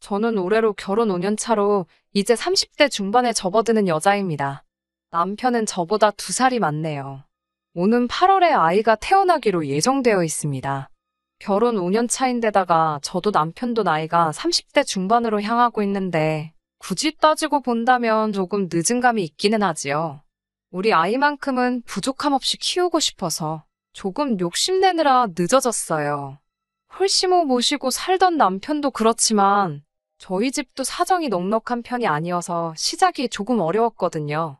저는 올해로 결혼 5년 차로 이제 30대 중반에 접어드는 여자입니다. 남편은 저보다 2살이 많네요. 오는 8월에 아이가 태어나기로 예정되어 있습니다. 결혼 5년 차인데다가 저도 남편도 나이가 30대 중반으로 향하고 있는데 굳이 따지고 본다면 조금 늦은 감이 있기는 하지요. 우리 아이만큼은 부족함 없이 키우고 싶어서 조금 욕심내느라 늦어졌어요. 홀시모 모시고 살던 남편도 그렇지만 저희 집도 사정이 넉넉한 편이 아니어서 시작이 조금 어려웠거든요.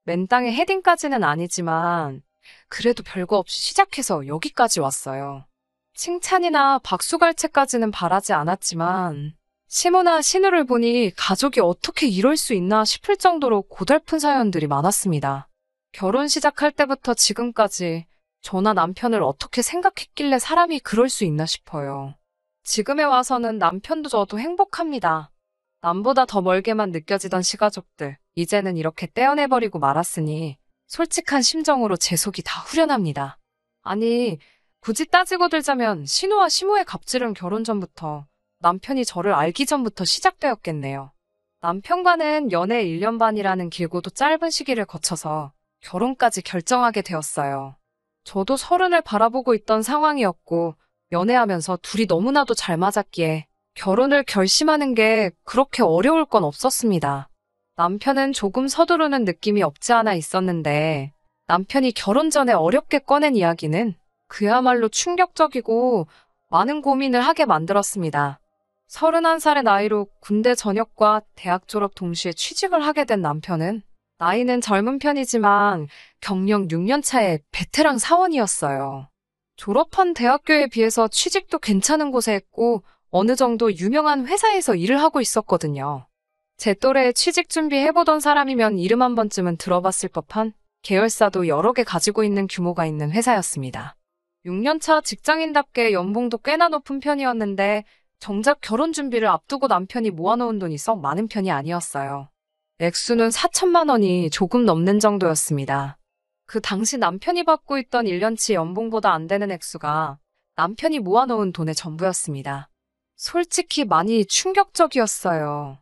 맨땅에 헤딩까지는 아니지만 그래도 별거 없이 시작해서 여기까지 왔어요. 칭찬이나 박수갈채까지는 바라지 않았지만 시모나 신우를 보니 가족이 어떻게 이럴 수 있나 싶을 정도로 고달픈 사연들이 많았습니다. 결혼 시작할 때부터 지금까지 저나 남편을 어떻게 생각했길래 사람이 그럴 수 있나 싶어요. 지금에 와서는 남편도 저도 행복합니다. 남보다 더 멀게만 느껴지던 시가족들, 이제는 이렇게 떼어내버리고 말았으니 솔직한 심정으로 제 속이 다 후련합니다. 아니, 굳이 따지고 들자면 신우와 시모의 갑질은 결혼 전부터, 남편이 저를 알기 전부터 시작되었겠네요. 남편과는 연애 1년 반이라는 길고도 짧은 시기를 거쳐서 결혼까지 결정하게 되었어요. 저도 30을 바라보고 있던 상황이었고 연애하면서 둘이 너무나도 잘 맞았기에 결혼을 결심하는 게 그렇게 어려울 건 없었습니다. 남편은 조금 서두르는 느낌이 없지 않아 있었는데 남편이 결혼 전에 어렵게 꺼낸 이야기는 그야말로 충격적이고 많은 고민을 하게 만들었습니다. 31살의 나이로 군대 전역과 대학 졸업 동시에 취직을 하게 된 남편은 나이는 젊은 편이지만 경력 6년 차의 베테랑 사원이었어요. 졸업한 대학교에 비해서 취직도 괜찮은 곳에 했고 어느 정도 유명한 회사에서 일을 하고 있었거든요. 제 또래에 취직 준비해보던 사람이면 이름 한 번쯤은 들어봤을 법한 계열사도 여러 개 가지고 있는 규모가 있는 회사였습니다. 6년차 직장인답게 연봉도 꽤나 높은 편이었는데 정작 결혼 준비를 앞두고 남편이 모아놓은 돈이 썩 많은 편이 아니었어요. 액수는 4천만 원이 조금 넘는 정도였습니다. 그 당시 남편이 받고 있던 1년치 연봉보다 안 되는 액수가 남편이 모아놓은 돈의 전부였습니다. 솔직히 많이 충격적이었어요.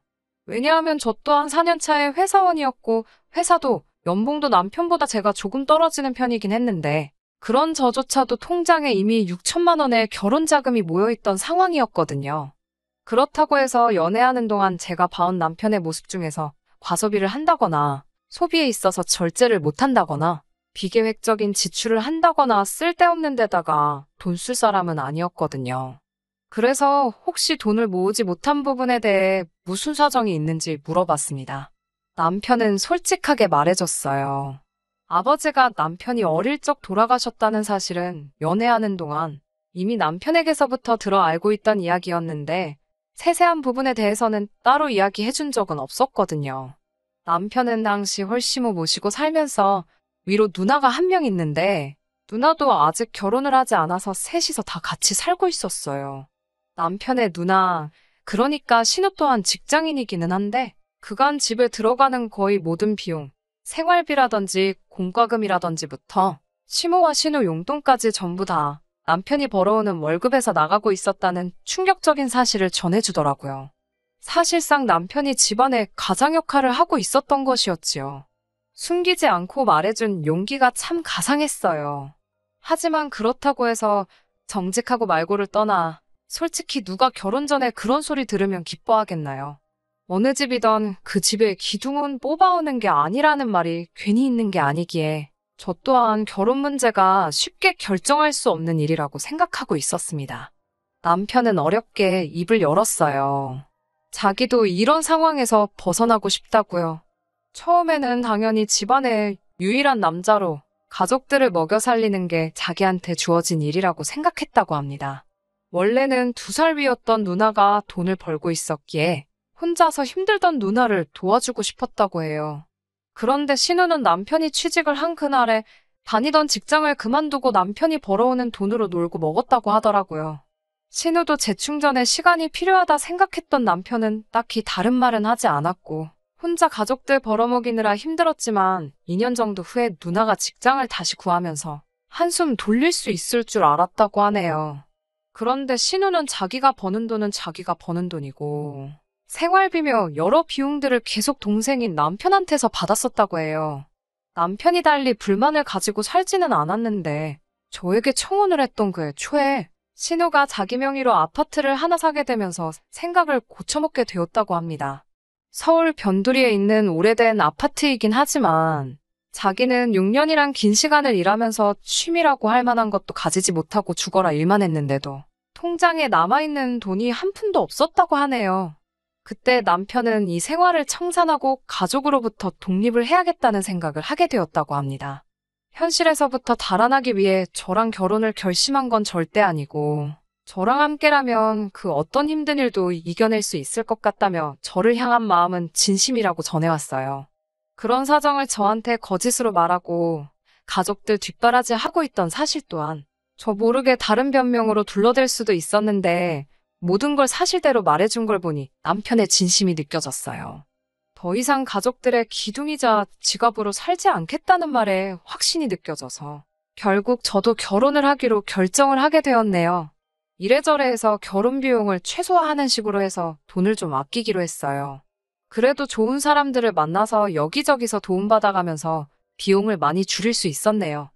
왜냐하면 저 또한 4년차의 회사원이었고 회사도 연봉도 남편보다 제가 조금 떨어지는 편이긴 했는데 그런 저조차도 통장에 이미 6천만 원의 결혼 자금이 모여있던 상황이었거든요. 그렇다고 해서 연애하는 동안 제가 봐온 남편의 모습 중에서 과소비를 한다거나 소비에 있어서 절제를 못한다거나 비계획적인 지출을 한다거나 쓸데없는 데다가 돈 쓸 사람은 아니었거든요. 그래서 혹시 돈을 모으지 못한 부분에 대해 무슨 사정이 있는지 물어봤습니다. 남편은 솔직하게 말해줬어요. 아버지가 남편이 어릴 적 돌아가셨다는 사실은 연애하는 동안 이미 남편에게서부터 들어 알고 있던 이야기였는데 세세한 부분에 대해서는 따로 이야기해준 적은 없었거든요. 남편은 당시 홀시모 모시고 살면서 위로 누나가 한 명 있는데 누나도 아직 결혼을 하지 않아서 셋이서 다 같이 살고 있었어요. 남편의 누나, 그러니까 신우 또한 직장인이기는 한데 그간 집에 들어가는 거의 모든 비용, 생활비라든지 공과금이라든지부터 시모와 신우 용돈까지 전부 다 남편이 벌어오는 월급에서 나가고 있었다는 충격적인 사실을 전해주더라고요. 사실상 남편이 집안의 가장 역할을 하고 있었던 것이었지요. 숨기지 않고 말해준 용기가 참 가상했어요. 하지만 그렇다고 해서 정직하고 말고를 떠나 솔직히 누가 결혼 전에 그런 소리 들으면 기뻐하겠나요? 어느 집이던 그 집의 기둥은 뽑아오는 게 아니라는 말이 괜히 있는 게 아니기에 저 또한 결혼 문제가 쉽게 결정할 수 없는 일이라고 생각하고 있었습니다. 남편은 어렵게 입을 열었어요. 자기도 이런 상황에서 벗어나고 싶다고요. 처음에는 당연히 집안의 유일한 남자로 가족들을 먹여 살리는 게 자기한테 주어진 일이라고 생각했다고 합니다. 원래는 2살 위였던 누나가 돈을 벌고 있었기에 혼자서 힘들던 누나를 도와주고 싶었다고 해요. 그런데 신우는 남편이 취직을 한 그날에 다니던 직장을 그만두고 남편이 벌어오는 돈으로 놀고 먹었다고 하더라고요. 신우도 재충전에 시간이 필요하다 생각했던 남편은 딱히 다른 말은 하지 않았고 혼자 가족들 벌어먹이느라 힘들었지만 2년 정도 후에 누나가 직장을 다시 구하면서 한숨 돌릴 수 있을 줄 알았다고 하네요. 그런데 신우는 자기가 버는 돈은 자기가 버는 돈이고 생활비며 여러 비용들을 계속 동생인 남편한테서 받았었다고 해요. 남편이 달리 불만을 가지고 살지는 않았는데 저에게 청혼을 했던 그해 초에 신우가 자기 명의로 아파트를 하나 사게 되면서 생각을 고쳐먹게 되었다고 합니다. 서울 변두리에 있는 오래된 아파트이긴 하지만 자기는 6년이란 긴 시간을 일하면서 취미라고 할 만한 것도 가지지 못하고 죽어라 일만 했는데도 통장에 남아있는 돈이 한 푼도 없었다고 하네요. 그때 남편은 이 생활을 청산하고 가족으로부터 독립을 해야겠다는 생각을 하게 되었다고 합니다. 현실에서부터 달아나기 위해 저랑 결혼을 결심한 건 절대 아니고 저랑 함께라면 그 어떤 힘든 일도 이겨낼 수 있을 것 같다며 저를 향한 마음은 진심이라고 전해왔어요. 그런 사정을 저한테 거짓으로 말하고 가족들 뒷바라지 하고 있던 사실 또한 저 모르게 다른 변명으로 둘러댈 수도 있었는데 모든 걸 사실대로 말해준 걸 보니 남편의 진심이 느껴졌어요. 더 이상 가족들의 기둥이자 지갑으로 살지 않겠다는 말에 확신이 느껴져서 결국 저도 결혼을 하기로 결정을 하게 되었네요. 이래저래 해서 결혼 비용을 최소화하는 식으로 해서 돈을 좀 아끼기로 했어요. 그래도 좋은 사람들을 만나서 여기저기서 도움받아가면서 비용을 많이 줄일 수 있었네요.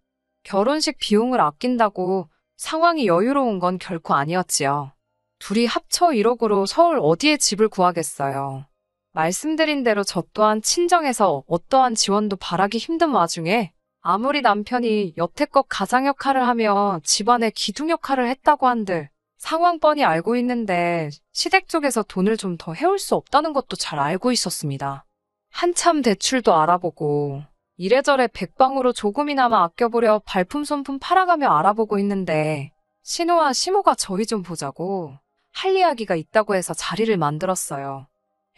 결혼식 비용을 아낀다고 상황이 여유로운 건 결코 아니었지요. 둘이 합쳐 1억으로 서울 어디에 집을 구하겠어요. 말씀드린 대로 저 또한 친정에서 어떠한 지원도 바라기 힘든 와중에 아무리 남편이 여태껏 가장 역할을 하며 집안의 기둥 역할을 했다고 한들 상황 뻔히 알고 있는데 시댁 쪽에서 돈을 좀 더 해올 수 없다는 것도 잘 알고 있었습니다. 한참 대출도 알아보고 이래저래 백방으로 조금이나마 아껴보려 발품 손품 팔아가며 알아보고 있는데 신우와 시모가 저희 좀 보자고 할 이야기가 있다고 해서 자리를 만들었어요.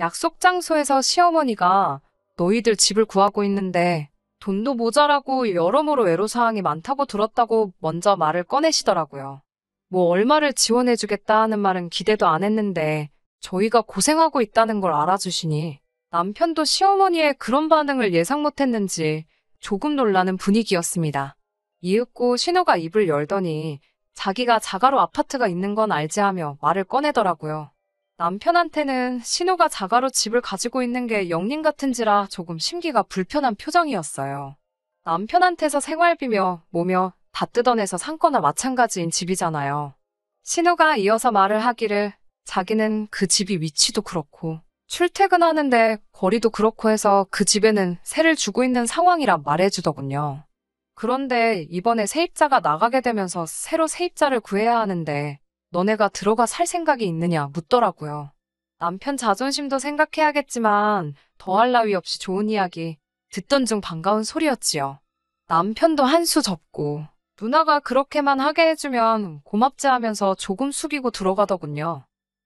약속 장소에서 시어머니가 너희들 집을 구하고 있는데 돈도 모자라고 여러모로 애로사항이 많다고 들었다고 먼저 말을 꺼내시더라고요. 뭐 얼마를 지원해주겠다 하는 말은 기대도 안 했는데 저희가 고생하고 있다는 걸 알아주시니 남편도 시어머니의 그런 반응을 예상 못했는지 조금 놀라는 분위기였습니다. 이윽고 신우가 입을 열더니 자기가 자가로 아파트가 있는 건 알지 하며 말을 꺼내더라고요. 남편한테는 신우가 자가로 집을 가지고 있는 게 영린 같은지라 조금 심기가 불편한 표정이었어요. 남편한테서 생활비며 뭐며 다 뜯어내서 산 거나 마찬가지인 집이잖아요. 신우가 이어서 말을 하기를 자기는 그 집이 위치도 그렇고 출퇴근하는데 거리도 그렇고 해서 그 집에는 세를 주고 있는 상황이라 말해주더군요. 그런데 이번에 세입자가 나가게 되면서 새로 세입자를 구해야 하는데 너네가 들어가 살 생각이 있느냐 묻더라고요. 남편 자존심도 생각해야겠지만 더할 나위 없이 좋은 이야기 듣던 중 반가운 소리였지요. 남편도 한 수 접고 누나가 그렇게만 하게 해주면 고맙지 하면서 조금 숙이고 들어가더군요.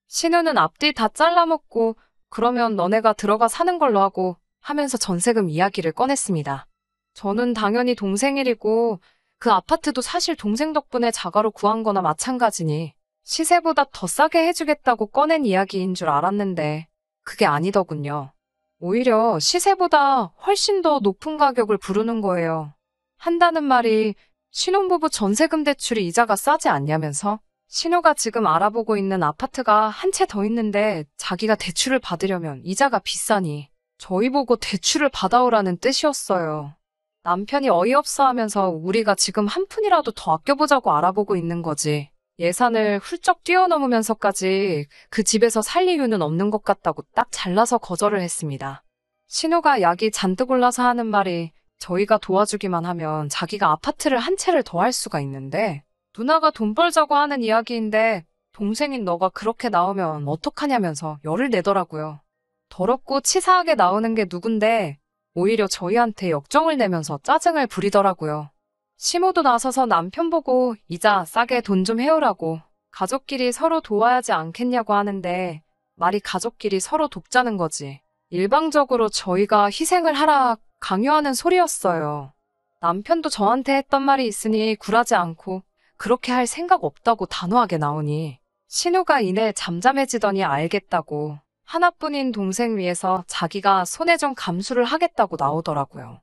신우는 앞뒤 다 잘라먹고 그러면 너네가 들어가 사는 걸로 하고 하면서 전세금 이야기를 꺼냈습니다. 저는 당연히 동생 일이고 그 아파트도 사실 동생 덕분에 자가로 구한 거나 마찬가지니 시세보다 더 싸게 해주겠다고 꺼낸 이야기인 줄 알았는데 그게 아니더군요. 오히려 시세보다 훨씬 더 높은 가격을 부르는 거예요. 한다는 말이 신혼부부 전세금 대출이 이자가 싸지 않냐면서 신우가 지금 알아보고 있는 아파트가 한 채 더 있는데 자기가 대출을 받으려면 이자가 비싸니 저희 보고 대출을 받아오라는 뜻이었어요. 남편이 어이없어 하면서 우리가 지금 한 푼이라도 더 아껴보자고 알아보고 있는 거지. 예산을 훌쩍 뛰어넘으면서까지 그 집에서 살 이유는 없는 것 같다고 딱 잘라서 거절을 했습니다. 신우가 약이 잔뜩 올라서 하는 말이 저희가 도와주기만 하면 자기가 아파트를 한 채를 더 할 수가 있는데 누나가 돈 벌자고 하는 이야기인데 동생인 너가 그렇게 나오면 어떡하냐면서 열을 내더라고요. 더럽고 치사하게 나오는 게 누군데 오히려 저희한테 역정을 내면서 짜증을 부리더라고요. 시모도 나서서 남편 보고 이자 싸게 돈 좀 해오라고 가족끼리 서로 도와야지 않겠냐고 하는데 말이 가족끼리 서로 돕자는 거지. 일방적으로 저희가 희생을 하라 강요하는 소리였어요. 남편도 저한테 했던 말이 있으니 굴하지 않고 그렇게 할 생각 없다고 단호하게 나오니 신우가 이내 잠잠해지더니 알겠다고 하나뿐인 동생 위해서 자기가 손해 좀 감수를 하겠다고 나오더라고요.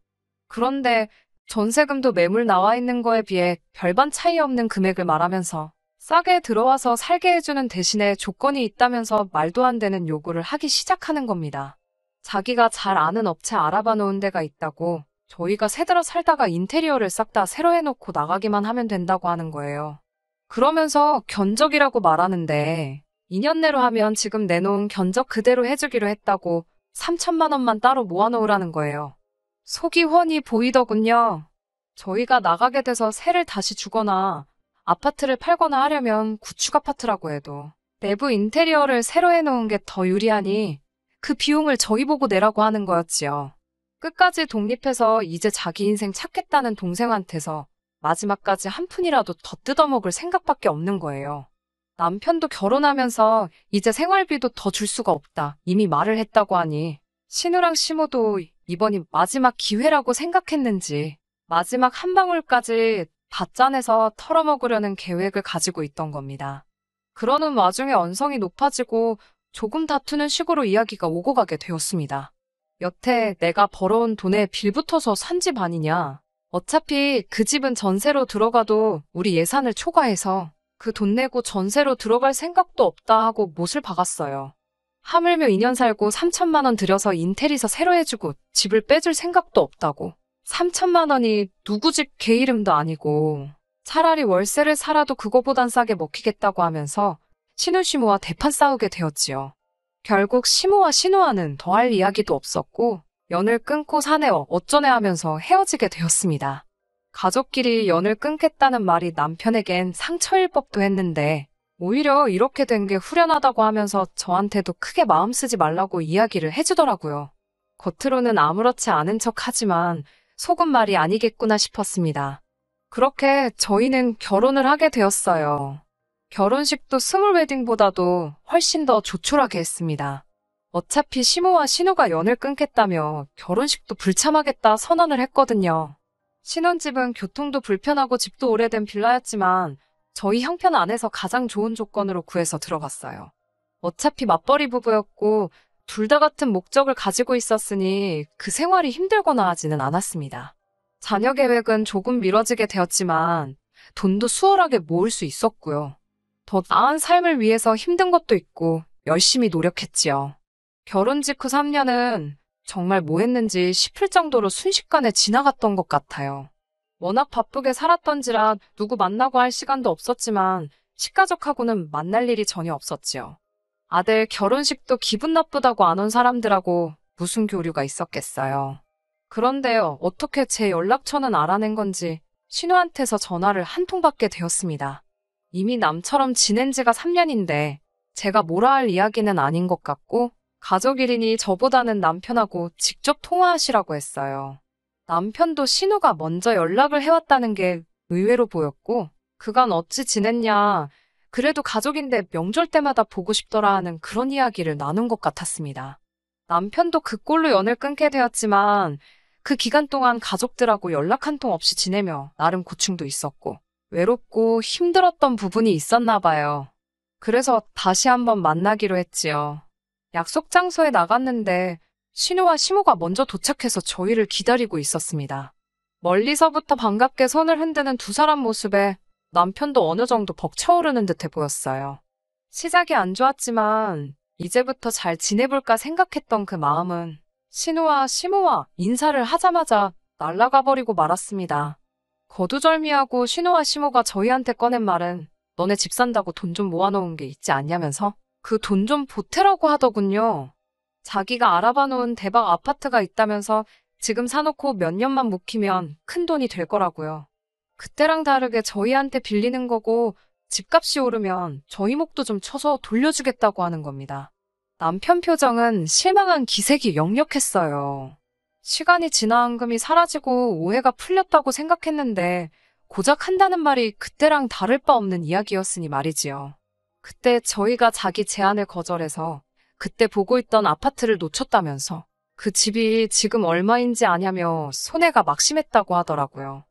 그런데 전세금도 매물 나와 있는 거에 비해 별반 차이 없는 금액을 말하면서 싸게 들어와서 살게 해주는 대신에 조건이 있다면서 말도 안 되는 요구를 하기 시작하는 겁니다. 자기가 잘 아는 업체 알아봐 놓은 데가 있다고 저희가 새들어 살다가 인테리어를 싹 다 새로 해놓고 나가기만 하면 된다고 하는 거예요. 그러면서 견적이라고 말하는데 2년 내로 하면 지금 내놓은 견적 그대로 해주기로 했다고 3천만 원만 따로 모아놓으라는 거예요. 속이 훤히 보이더군요. 저희가 나가게 돼서 세를 다시 주거나 아파트를 팔거나 하려면 구축 아파트라고 해도 내부 인테리어를 새로 해놓은 게 더 유리하니 그 비용을 저희 보고 내라고 하는 거였지요. 끝까지 독립해서 이제 자기 인생 찾겠다는 동생한테서 마지막까지 한 푼이라도 더 뜯어먹을 생각밖에 없는 거예요. 남편도 결혼하면서 이제 생활비도 더 줄 수가 없다 이미 말을 했다고 하니 신우랑 시모도 이번이 마지막 기회라고 생각했는지 마지막 한 방울까지 다 짜내서 털어먹으려는 계획을 가지고 있던 겁니다. 그러는 와중에 언성이 높아지고 조금 다투는 식으로 이야기가 오고 가게 되었습니다. 여태 내가 벌어온 돈에 빌붙어서 산 집 아니냐. 어차피 그 집은 전세로 들어가도 우리 예산을 초과해서 그 돈 내고 전세로 들어갈 생각도 없다 하고 못을 박았어요. 하물며 2년 살고 3천만 원 들여서 인테리어 새로 해주고 집을 빼줄 생각도 없다고. 3천만 원이 누구 집 개 이름도 아니고 차라리 월세를 살아도 그거보단 싸게 먹히겠다고 하면서 신우시모와 대판 싸우게 되었지요. 결국 시모와 신우와는 더할 이야기도 없었고 연을 끊고 사내어 어쩌네 하면서 헤어지게 되었습니다. 가족끼리 연을 끊겠다는 말이 남편에겐 상처일 법도 했는데 오히려 이렇게 된 게 후련하다고 하면서 저한테도 크게 마음 쓰지 말라고 이야기를 해주더라고요. 겉으로는 아무렇지 않은 척 하지만 속은 말이 아니겠구나 싶었습니다. 그렇게 저희는 결혼을 하게 되었어요. 결혼식도 스몰 웨딩보다도 훨씬 더 조촐하게 했습니다. 어차피 시모와 신우가 연을 끊겠다며 결혼식도 불참하겠다 선언을 했거든요. 신혼집은 교통도 불편하고 집도 오래된 빌라였지만 저희 형편 안에서 가장 좋은 조건으로 구해서 들어갔어요. 어차피 맞벌이 부부였고 둘 다 같은 목적을 가지고 있었으니 그 생활이 힘들거나 하지는 않았습니다. 자녀 계획은 조금 미뤄지게 되었지만 돈도 수월하게 모을 수 있었고요. 더 나은 삶을 위해서 힘든 것도 있고 열심히 노력했지요. 결혼 직후 3년은 정말 뭐 했는지 싶을 정도로 순식간에 지나갔던 것 같아요. 워낙 바쁘게 살았던지라 누구 만나고 할 시간도 없었지만 식가족하고는 만날 일이 전혀 없었지요. 아들 결혼식도 기분 나쁘다고 안 온 사람들하고 무슨 교류가 있었겠어요. 그런데요, 어떻게 제 연락처는 알아낸 건지 신우한테서 전화를 한 통 받게 되었습니다. 이미 남처럼 지낸 지가 3년인데 제가 뭐라 할 이야기는 아닌 것 같고 가족일이니 저보다는 남편하고 직접 통화하시라고 했어요. 남편도 신우가 먼저 연락을 해왔다는 게 의외로 보였고 그간 어찌 지냈냐, 그래도 가족인데 명절 때마다 보고 싶더라 하는 그런 이야기를 나눈 것 같았습니다. 남편도 그 꼴로 연을 끊게 되었지만 그 기간 동안 가족들하고 연락 한 통 없이 지내며 나름 고충도 있었고 외롭고 힘들었던 부분이 있었나 봐요. 그래서 다시 한번 만나기로 했지요. 약속 장소에 나갔는데 신우와 시모가 먼저 도착해서 저희를 기다리고 있었습니다. 멀리서부터 반갑게 손을 흔드는 두 사람 모습에 남편도 어느 정도 벅차오르는 듯해 보였어요. 시작이 안 좋았지만 이제부터 잘 지내볼까 생각했던 그 마음은 신우와 시모와 인사를 하자마자 날아가 버리고 말았습니다. 거두절미하고 신우와 시모가 저희한테 꺼낸 말은 너네 집 산다고 돈 좀 모아놓은 게 있지 않냐면서 그 돈 좀 보태라고 하더군요. 자기가 알아봐 놓은 대박 아파트가 있다면서 지금 사놓고 몇 년만 묵히면 큰 돈이 될 거라고요. 그때랑 다르게 저희한테 빌리는 거고 집값이 오르면 저희 목도 좀 쳐서 돌려주겠다고 하는 겁니다. 남편 표정은 실망한 기색이 역력했어요. 시간이 지나 앙금이 사라지고 오해가 풀렸다고 생각했는데 고작 한다는 말이 그때랑 다를 바 없는 이야기였으니 말이지요. 그때 저희가 자기 제안을 거절해서 그때 보고 있던 아파트를 놓쳤다면서 그 집이 지금 얼마인지 아냐며 손해가 막심했다고 하더라고요.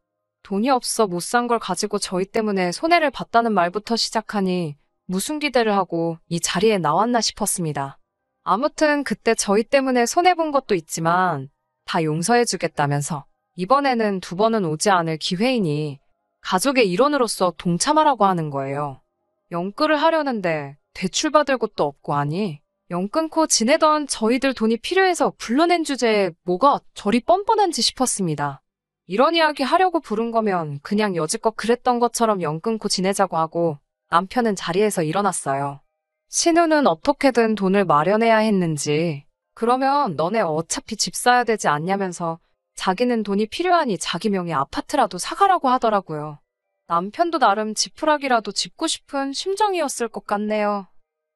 돈이 없어 못 산 걸 가지고 저희 때문에 손해를 봤다는 말부터 시작하니 무슨 기대를 하고 이 자리에 나왔나 싶었습니다. 아무튼 그때 저희 때문에 손해본 것도 있지만 다 용서해주겠다면서 이번에는 두 번은 오지 않을 기회이니 가족의 일원으로서 동참하라고 하는 거예요. 연끌을 하려는데 대출받을 곳도 없고 하니 연 끊고 지내던 저희들 돈이 필요해서 불러낸 주제에 뭐가 저리 뻔뻔한지 싶었습니다. 이런 이야기 하려고 부른 거면 그냥 여지껏 그랬던 것처럼 연 끊고 지내자고 하고 남편은 자리에서 일어났어요. 신우는 어떻게든 돈을 마련해야 했는지 그러면 너네 어차피 집 사야 되지 않냐면서 자기는 돈이 필요하니 자기 명의 아파트라도 사가라고 하더라고요. 남편도 나름 지푸라기라도 짚고 싶은 심정이었을 것 같네요.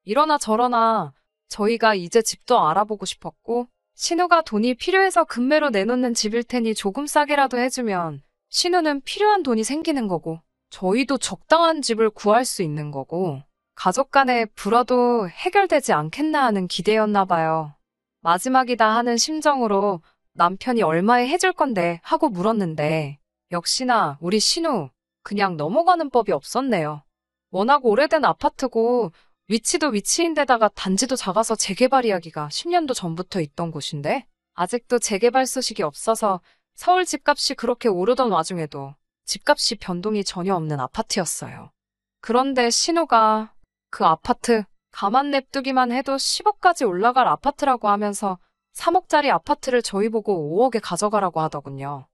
이러나 저러나 저희가 이제 집도 알아보고 싶었고 신우가 돈이 필요해서 급매로 내놓는 집일 테니 조금 싸게라도 해주면 신우는 필요한 돈이 생기는 거고 저희도 적당한 집을 구할 수 있는 거고 가족 간의 불화도 해결되지 않겠나 하는 기대였나 봐요. 마지막이다 하는 심정으로 남편이 얼마에 해줄 건데 하고 물었는데 역시나 우리 신우 그냥 넘어가는 법이 없었네요. 워낙 오래된 아파트고 위치도 위치인데다가 단지도 작아서 재개발 이야기가 10년도 전부터 있던 곳인데 아직도 재개발 소식이 없어서 서울 집값이 그렇게 오르던 와중에도 집값이 변동이 전혀 없는 아파트였어요. 그런데 신우가 그 아파트 가만 냅두기만 해도 10억까지 올라갈 아파트라고 하면서 3억짜리 아파트를 저희 보고 5억에 가져가라고 하더군요.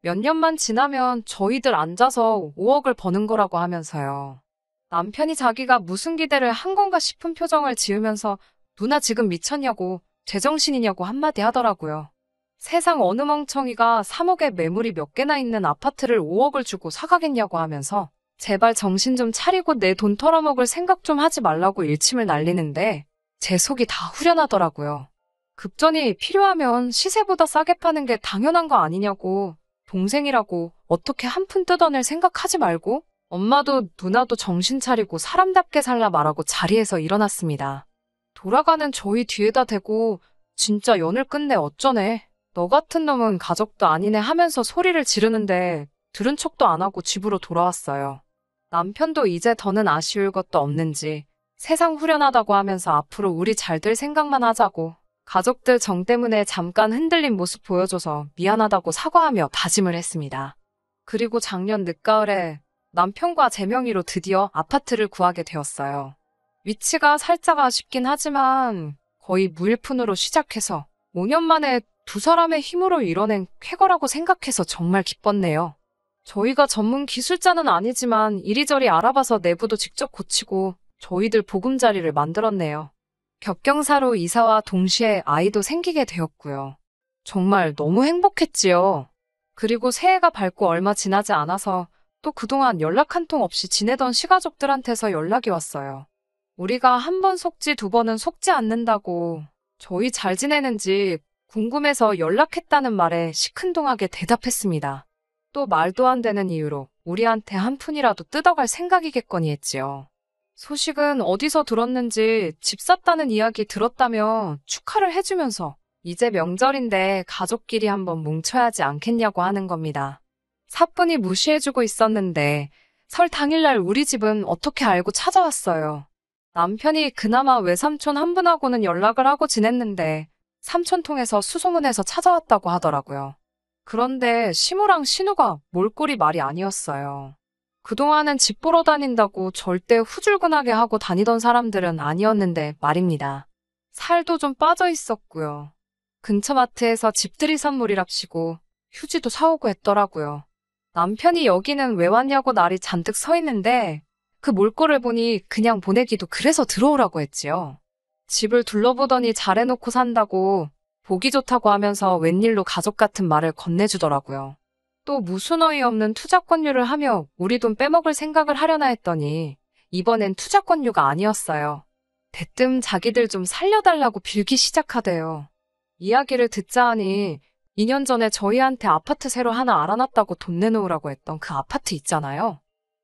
몇 년만 지나면 저희들 앉아서 5억을 버는 거라고 하면서요. 남편이 자기가 무슨 기대를 한 건가 싶은 표정을 지으면서 누나 지금 미쳤냐고 제정신이냐고 한마디 하더라고요. 세상 어느 멍청이가 3억에 매물이 몇 개나 있는 아파트를 5억을 주고 사가겠냐고 하면서 제발 정신 좀 차리고 내 돈 털어먹을 생각 좀 하지 말라고 일침을 날리는데 제 속이 다 후련하더라고요. 급전이 필요하면 시세보다 싸게 파는 게 당연한 거 아니냐고 동생이라고 어떻게 한 푼 뜯어낼 생각하지 말고 엄마도 누나도 정신 차리고 사람답게 살라 말하고 자리에서 일어났습니다. 돌아가는 저희 뒤에다 대고 진짜 연을 끝내 어쩌네. 너 같은 놈은 가족도 아니네 하면서 소리를 지르는데 들은 척도 안 하고 집으로 돌아왔어요. 남편도 이제 더는 아쉬울 것도 없는지 세상 후련하다고 하면서 앞으로 우리 잘 될 생각만 하자고 가족들 정 때문에 잠깐 흔들린 모습 보여줘서 미안하다고 사과하며 다짐을 했습니다. 그리고 작년 늦가을에 남편과 제 명의로 드디어 아파트를 구하게 되었어요. 위치가 살짝 아쉽긴 하지만 거의 무일푼으로 시작해서 5년 만에 두 사람의 힘으로 이뤄낸 쾌거라고 생각해서 정말 기뻤네요. 저희가 전문 기술자는 아니지만 이리저리 알아봐서 내부도 직접 고치고 저희들 보금자리를 만들었네요. 겹경사로 이사와 동시에 아이도 생기게 되었고요. 정말 너무 행복했지요. 그리고 새해가 밝고 얼마 지나지 않아서 또 그동안 연락 한 통 없이 지내던 시가족들한테서 연락이 왔어요. 우리가 한 번 속지 두 번은 속지 않는다고 저희 잘 지내는지 궁금해서 연락했다는 말에 시큰둥하게 대답했습니다. 또 말도 안 되는 이유로 우리한테 한 푼이라도 뜯어갈 생각이겠거니 했지요. 소식은 어디서 들었는지 집 샀다는 이야기 들었다며 축하를 해주면서 이제 명절인데 가족끼리 한번 뭉쳐야지 않겠냐고 하는 겁니다. 사뿐히 무시해주고 있었는데 설 당일날 우리 집은 어떻게 알고 찾아왔어요. 남편이 그나마 외삼촌 한 분하고는 연락을 하고 지냈는데 삼촌 통해서 수소문해서 찾아왔다고 하더라고요. 그런데 시무랑 신우가 몰골이 말이 아니었어요. 그동안은 집 보러 다닌다고 절대 후줄근하게 하고 다니던 사람들은 아니었는데 말입니다. 살도 좀 빠져 있었고요. 근처 마트에서 집들이 선물이랍시고 휴지도 사오고 했더라고요. 남편이 여기는 왜 왔냐고 날이 잔뜩 서 있는데 그 몰골을 보니 그냥 보내기도 그래서 들어오라고 했지요. 집을 둘러보더니 잘해놓고 산다고 보기 좋다고 하면서 웬일로 가족 같은 말을 건네주더라고요. 또 무슨 어이없는 투자권유를 하며 우리 돈 빼먹을 생각을 하려나 했더니 이번엔 투자권유가 아니었어요. 대뜸 자기들 좀 살려달라고 빌기 시작하대요. 이야기를 듣자 하니 2년 전에 저희한테 아파트 새로 하나 알아놨다고 돈 내놓으라고 했던 그 아파트 있잖아요.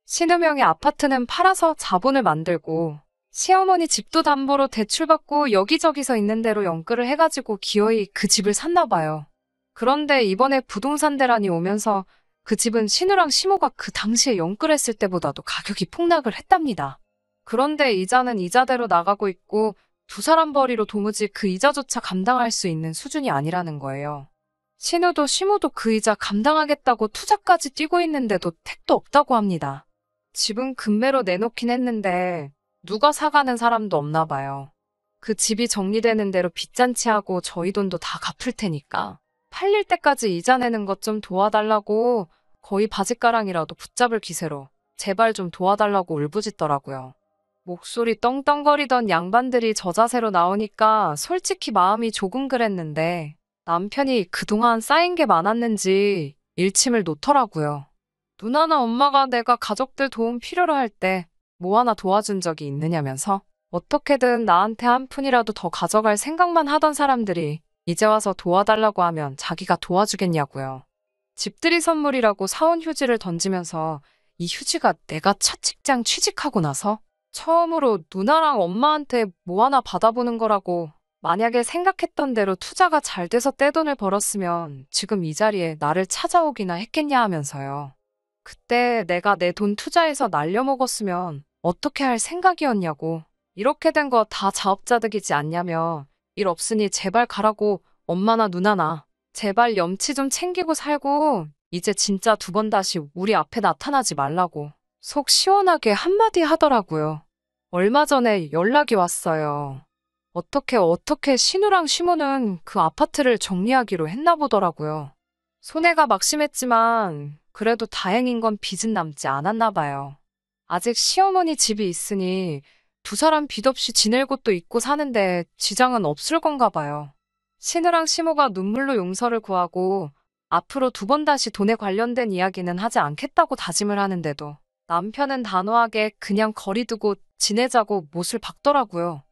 신우명의 아파트는 팔아서 자본을 만들고 시어머니 집도 담보로 대출받고 여기저기서 있는 대로 연끌을 해가지고 기어이 그 집을 샀나 봐요. 그런데 이번에 부동산 대란이 오면서 그 집은 신우랑 시모가 그 당시에 연끌했을 때보다도 가격이 폭락을 했답니다. 그런데 이자는 이자대로 나가고 있고 두 사람 벌이로 도무지 그 이자조차 감당할 수 있는 수준이 아니라는 거예요. 신우도 시모도 그 이자 감당하겠다고 투자까지 뛰고 있는데도 택도 없다고 합니다. 집은 급매로 내놓긴 했는데 누가 사가는 사람도 없나 봐요. 그 집이 정리되는 대로 빚잔치하고 저희 돈도 다 갚을 테니까 팔릴 때까지 이자 내는 것 좀 도와달라고 거의 바짓가랑이라도 붙잡을 기세로 제발 좀 도와달라고 울부짖더라고요. 목소리 떵떵거리던 양반들이 저 자세로 나오니까 솔직히 마음이 조금 그랬는데 남편이 그동안 쌓인 게 많았는지 일침을 놓더라고요. 누나나 엄마가 내가 가족들 도움 필요로 할 때 뭐 하나 도와준 적이 있느냐면서 어떻게든 나한테 한 푼이라도 더 가져갈 생각만 하던 사람들이 이제 와서 도와달라고 하면 자기가 도와주겠냐고요. 집들이 선물이라고 사온 휴지를 던지면서 이 휴지가 내가 첫 직장 취직하고 나서 처음으로 누나랑 엄마한테 뭐 하나 받아보는 거라고 만약에 생각했던 대로 투자가 잘 돼서 떼돈을 벌었으면 지금 이 자리에 나를 찾아오기나 했겠냐 하면서요. 그때 내가 내 돈 투자해서 날려먹었으면 어떻게 할 생각이었냐고. 이렇게 된 거 다 자업자득이지 않냐며 일 없으니 제발 가라고 엄마나 누나나 제발 염치 좀 챙기고 살고 이제 진짜 두 번 다시 우리 앞에 나타나지 말라고 속 시원하게 한마디 하더라고요. 얼마 전에 연락이 왔어요. 어떻게 신우랑 시모는 그 아파트를 정리하기로 했나 보더라고요. 손해가 막심했지만 그래도 다행인 건 빚은 남지 않았나 봐요. 아직 시어머니 집이 있으니 두 사람 빚 없이 지낼 곳도 있고 사는데 지장은 없을 건가 봐요. 신우랑 시모가 눈물로 용서를 구하고 앞으로 두 번 다시 돈에 관련된 이야기는 하지 않겠다고 다짐을 하는데도 남편은 단호하게 그냥 거리 두고 지내자고 못을 박더라고요.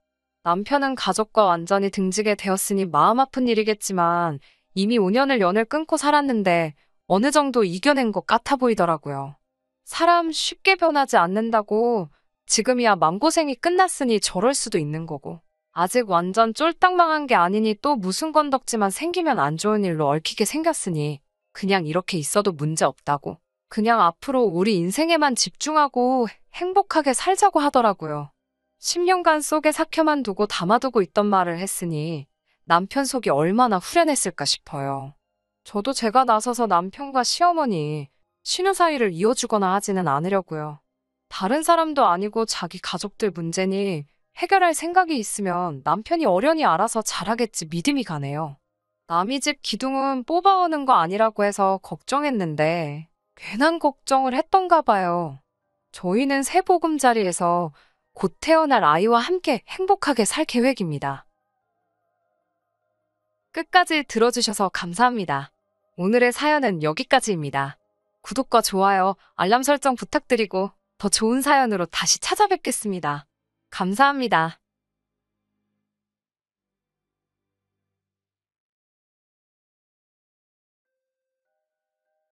남편은 가족과 완전히 등지게 되었으니 마음 아픈 일이겠지만 이미 5년을 연을 끊고 살았는데 어느 정도 이겨낸 것 같아 보이더라고요. 사람 쉽게 변하지 않는다고 지금이야 마음고생이 끝났으니 저럴 수도 있는 거고 아직 완전 쫄딱 망한 게 아니니 또 무슨 건덕지만 생기면 안 좋은 일로 얽히게 생겼으니 그냥 이렇게 있어도 문제 없다고 그냥 앞으로 우리 인생에만 집중하고 행복하게 살자고 하더라고요. 10년간 속에 삭혀만 두고 담아두고 있던 말을 했으니 남편 속이 얼마나 후련했을까 싶어요. 저도 제가 나서서 남편과 시어머니, 신우 사이를 이어주거나 하지는 않으려고요. 다른 사람도 아니고 자기 가족들 문제니 해결할 생각이 있으면 남편이 어련히 알아서 잘하겠지 믿음이 가네요. 남의 집 기둥은 뽑아오는 거 아니라고 해서 걱정했는데 괜한 걱정을 했던가 봐요. 저희는 새 보금자리에서 곧 태어날 아이와 함께 행복하게 살 계획입니다. 끝까지 들어주셔서 감사합니다. 오늘의 사연은 여기까지입니다. 구독과 좋아요, 알람 설정 부탁드리고 더 좋은 사연으로 다시 찾아뵙겠습니다. 감사합니다.